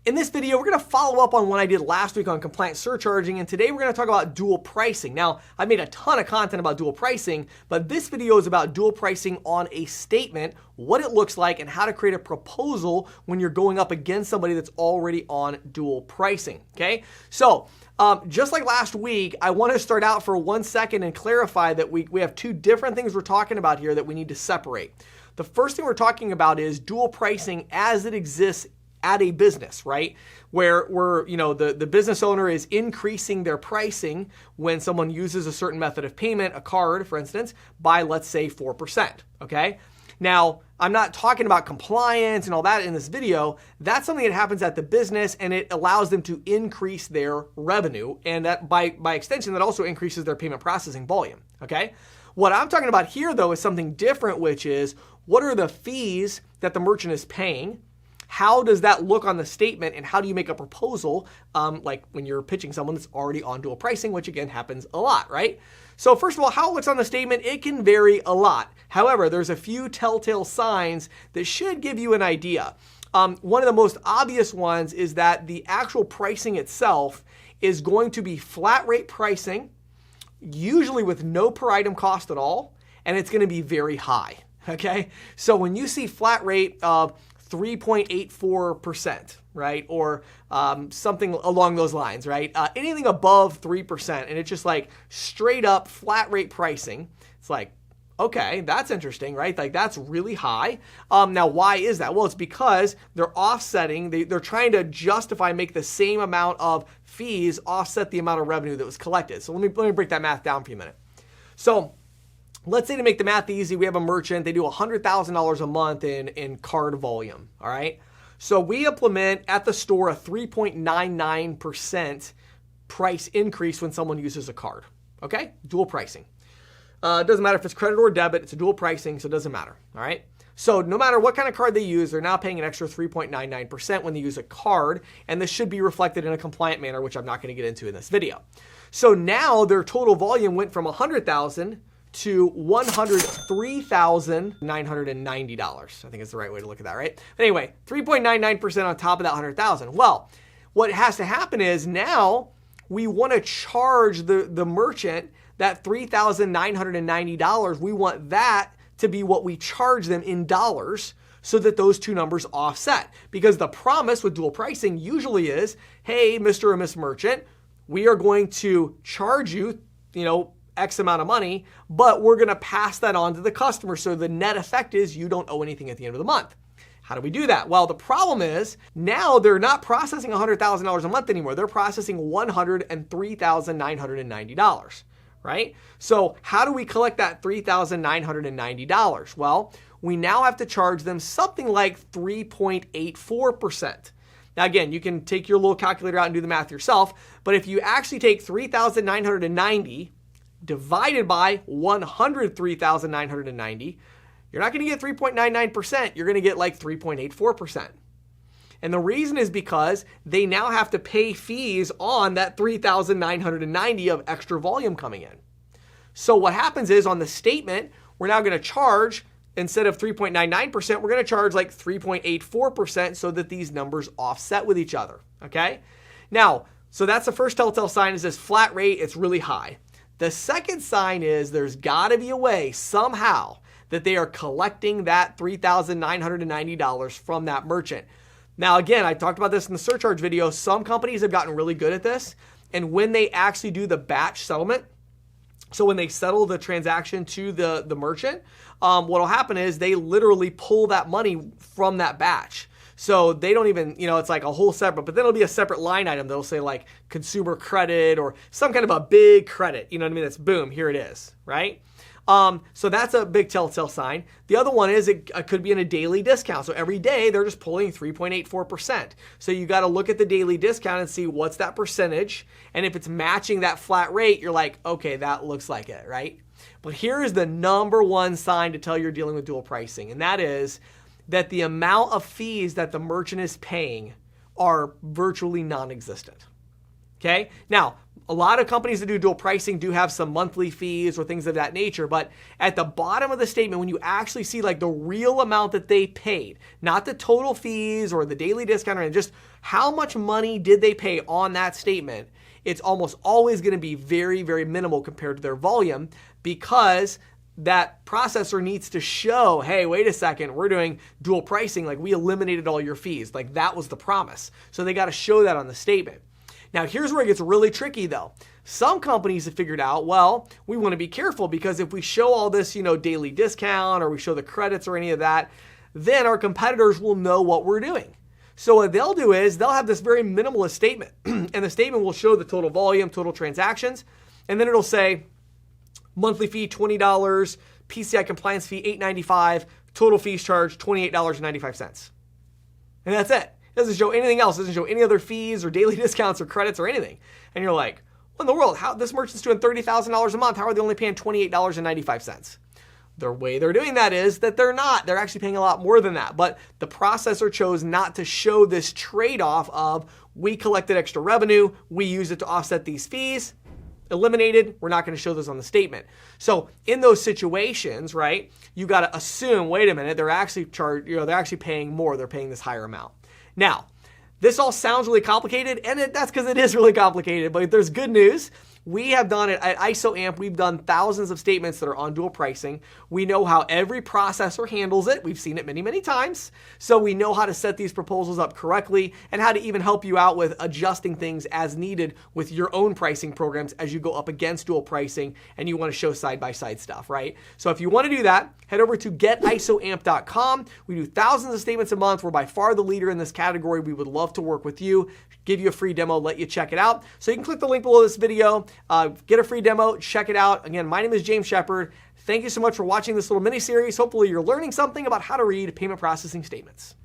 In this video, we're going to follow up on what I did last week on compliant surcharging, and today we're going to talk about dual pricing. Now, I made a ton of content about dual pricing, but this video is about dual pricing on a statement, what it looks like, and how to create a proposal when you're going up against somebody that's already on dual pricing, okay? So, just like last week, I want to start out for 1 second and clarify that we have two different things we're talking about here that we need to separate. The first thing we're talking about is dual pricing as it exists at a business, right? Where the business owner is increasing their pricing when someone uses a certain method of payment, a card, for instance, by, let's say, 4%, okay? Now, I'm not talking about compliance and all that in this video. That's something that happens at the business, and it allows them to increase their revenue, and that by extension, that also increases their payment processing volume, okay? What I'm talking about here, though, is something different, which is what are the fees that the merchant is paying? How does that look on the statement, and how do you make a proposal like when you're pitching someone that's already on dual pricing, which again happens a lot, right? So first of all, how it looks on the statement, it can vary a lot. However, there's a few telltale signs that should give you an idea. One of the most obvious ones is that the actual pricing itself is going to be flat rate pricing, usually with no per item cost at all, and it's going to be very high, okay? So when you see flat rate of 3.84%, right? Or something along those lines, right? Anything above 3%, and it's just like straight up flat rate pricing. It's like, okay, that's interesting, right? Like that's really high. Now, why is that? Well, it's because they're offsetting, they're trying to justify, make the same amount of fees offset the amount of revenue that was collected. So let me break that math down for you a minute. So let's say, to make the math easy, we have a merchant, they do $100,000 a month in card volume, all right? So we implement at the store a 3.99% price increase when someone uses a card, okay? Dual pricing. It doesn't matter if it's credit or debit, it's a dual pricing, so it doesn't matter, all right? So no matter what kind of card they use, they're now paying an extra 3.99% when they use a card, and this should be reflected in a compliant manner, which I'm not going to get into in this video. So now their total volume went from $100,000 to $103,990. I think it's the right way to look at that, right? But anyway, 3.99% on top of that 100,000. Well, what has to happen is now we want to charge the merchant that $3,990. We want that to be what we charge them in dollars so that those two numbers offset. Because the promise with dual pricing usually is, hey, Mr. or Miss Merchant, we are going to charge you, X amount of money, but we're going to pass that on to the customer. So the net effect is you don't owe anything at the end of the month. How do we do that? Well, the problem is now they're not processing $100,000 a month anymore. They're processing $103,990, right? So how do we collect that $3,990? Well, we now have to charge them something like 3.84%. Now, again, you can take your little calculator out and do the math yourself, but if you actually take 3,990 divided by 103,990, you're not going to get 3.99%. You're going to get like 3.84%. And the reason is because they now have to pay fees on that 3,990 of extra volume coming in. So what happens is on the statement, we're now going to charge, instead of 3.99%, we're going to charge like 3.84% so that these numbers offset with each other, okay? Now, so that's the first telltale sign, is this flat rate, it's really high. The second sign is there's got to be a way somehow that they are collecting that $3,990 from that merchant. Now, again, I talked about this in the surcharge video. Some companies have gotten really good at this. And when they actually do the batch settlement, so when they settle the transaction to the merchant, what will happen is they literally pull that money from that batch. So they don't even, it's like a whole separate, but then it'll be a separate line item that'll say like consumer credit or some kind of a big credit. You know what I mean? That's boom, here it is, right? So that's a big telltale sign. The other one is it could be in a daily discount. So every day they're just pulling 3.84%. So you got to look at the daily discount and see what's that percentage. And if it's matching that flat rate, you're like, okay, that looks like it, right? But here is the number one sign to tell you're dealing with dual pricing. And that is that the amount of fees that the merchant is paying are virtually non-existent. Okay? Now, a lot of companies that do dual pricing do have some monthly fees or things of that nature, but at the bottom of the statement, when you actually see like the real amount that they paid, not the total fees or the daily discount, or just how much money did they pay on that statement, it's almost always going to be very, very minimal compared to their volume, because that processor needs to show, hey, wait a second, we're doing dual pricing, like we eliminated all your fees. Like that was the promise. So they got to show that on the statement. Now, here's where it gets really tricky though. Some companies have figured out, well, we want to be careful because if we show all this, daily discount or we show the credits or any of that, then our competitors will know what we're doing. So what they'll do is they'll have this very minimalist statement and the statement will show the total volume, total transactions, and then it'll say monthly fee $20, PCI compliance fee $8.95, total fees charged $28.95. And that's it. It doesn't show anything else. It doesn't show any other fees or daily discounts or credits or anything. And you're like, what in the world? How this merchant's doing $30,000 a month? How are they only paying $28.95? The way they're doing that is that they're not. They're actually paying a lot more than that. But the processor chose not to show this trade-off of we collected extra revenue, we use it to offset these fees, eliminated, we're not going to show those on the statement. So in those situations, right, you got to assume, wait a minute, they're actually they're actually paying more. They're paying this higher amount. Now, this all sounds really complicated, and that's because it is really complicated, but there's good news. We have done it at ISOAMP. We've done thousands of statements that are on dual pricing. We know how every processor handles it. We've seen it many, many times. So we know how to set these proposals up correctly and how to even help you out with adjusting things as needed with your own pricing programs as you go up against dual pricing and you want to show side-by-side stuff, right? So if you want to do that, head over to getisoamp.com. We do thousands of statements a month. We're by far the leader in this category. We would love to work with you, give you a free demo, let you check it out. So you can click the link below this video. Get a free demo, check it out. Again, my name is James Shepard. Thank you so much for watching this little mini series. Hopefully you're learning something about how to read payment processing statements.